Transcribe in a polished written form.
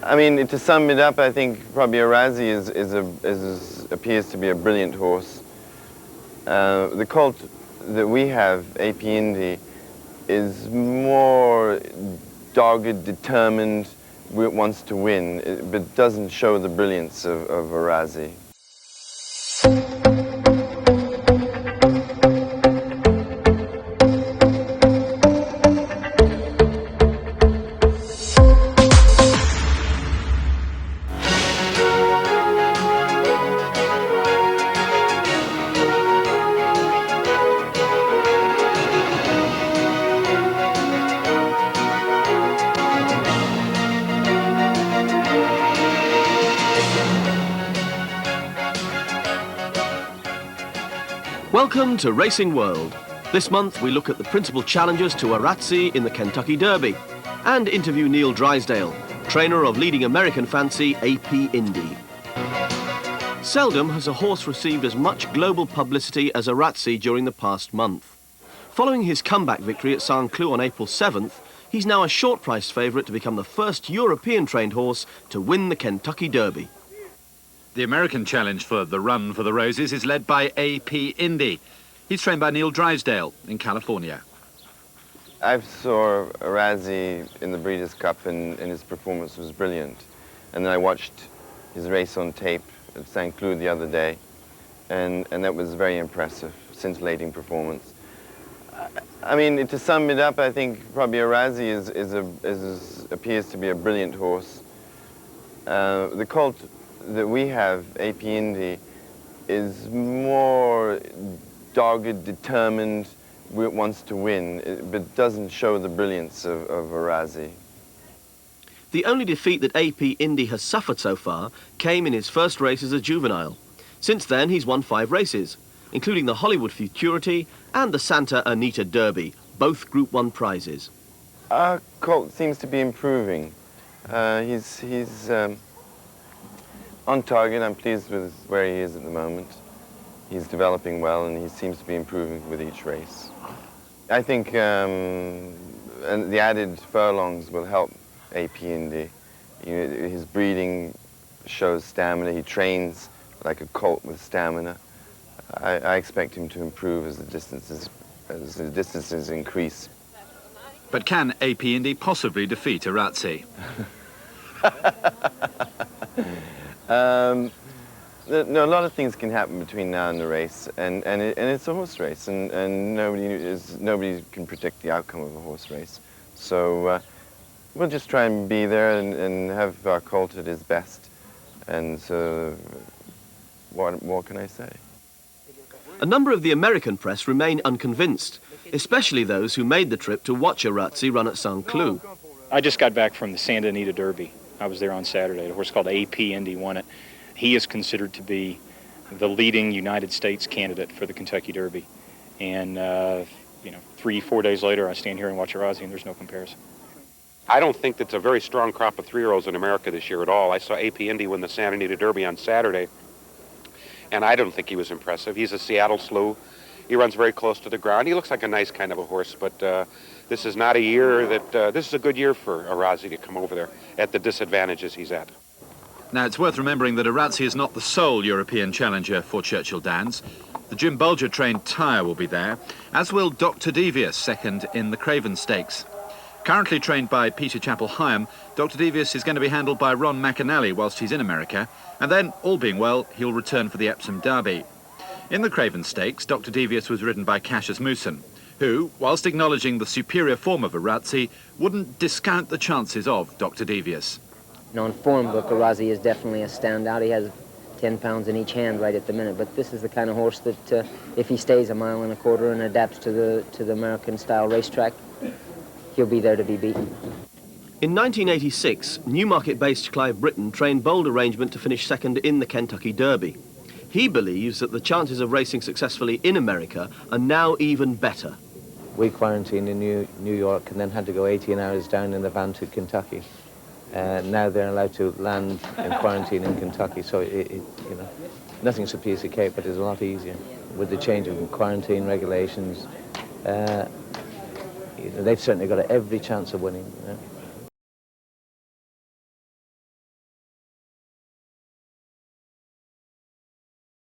I mean, to sum it up, I think probably Arazi appears to be a brilliant horse. The colt that we have, A.P. Indy, is more dogged, determined, wants to win, but doesn't show the brilliance of Arazi. Welcome to Racing World. This month we look at the principal challengers to Arazi in the Kentucky Derby and interview Neil Drysdale, trainer of leading American fancy A.P. Indy. Seldom has a horse received as much global publicity as Arazi during the past month. Following his comeback victory at St. Cloud on April 7th, he's now a short-priced favourite to become the first European-trained horse to win the Kentucky Derby. The American challenge for the Run for the Roses is led by A.P. Indy. He's trained by Neil Drysdale in California. I saw Arazi in the Breeders' Cup and his performance was brilliant. And then I watched his race on tape at St. Cloud the other day, and that was very impressive, scintillating performance. I mean, to sum it up, I think probably Arazi appears to be a brilliant horse. The colt that we have, A.P. Indy, is more dogged, determined, wants to win, but doesn't show the brilliance of Arazi. The only defeat that A.P. Indy has suffered so far came in his first race as a juvenile. Since then, he's won 5 races, including the Hollywood Futurity and the Santa Anita Derby, both Group 1 prizes. Our colt seems to be improving. He's on target. I'm pleased with where he is at the moment. He's developing well, and he seems to be improving with each race. I think and the added furlongs will help A.P. Indy. His breeding shows stamina. He trains like a colt with stamina. I expect him to improve as the distances increase. But can A.P. Indy possibly defeat Arazi? No, a lot of things can happen between now and the race, and it's a horse race, and nobody can predict the outcome of a horse race. So we'll just try and be there and have our colt at his best. And so, what more can I say? A number of the American press remain unconvinced, especially those who made the trip to watch Arazi run at St. Cloud. I just got back from the Santa Anita Derby. I was there on Saturday. A horse called A.P. Indy won it. He is considered to be the leading United States candidate for the Kentucky Derby. And, 3-4 days later, I stand here and watch Arazi, and there's no comparison. I don't think that's a very strong crop of 3-year-olds in America this year at all. I saw A.P. Indy win the Santa Anita Derby on Saturday, and I don't think he was impressive. He's a Seattle slew. He runs very close to the ground. He looks like a nice kind of a horse, but this is not a year that, this is a good year for Arazi to come over there at the disadvantages he's at. Now, it's worth remembering that Arazi is not the sole European challenger for Churchill Downs. The Jim Bolger-trained Tyre will be there, as will Dr. Devious, second in the Craven Stakes. Currently trained by Peter Chappell-Hyam, Dr. Devious is going to be handled by Ron McAnally whilst he's in America, and then, all being well, he'll return for the Epsom Derby. In the Craven Stakes, Dr. Devious was ridden by Cassius Mooson, who, whilst acknowledging the superior form of Arazi, wouldn't discount the chances of Dr. Devious. On form book, Arazi is definitely a standout. He has 10 pounds in each hand right at the minute, but this is the kind of horse that if he stays 1.25 miles and adapts to the American-style racetrack, he'll be there to be beaten. In 1986, Newmarket-based Clive Britton trained Bold Arrangement to finish second in the Kentucky Derby. He believes that the chances of racing successfully in America are now even better. We quarantined in New York and then had to go 18 hours down in the van to Kentucky. Now they're allowed to land and quarantine in Kentucky, so nothing's a piece of cake, but it's a lot easier. With the change of quarantine regulations, they've certainly got every chance of winning.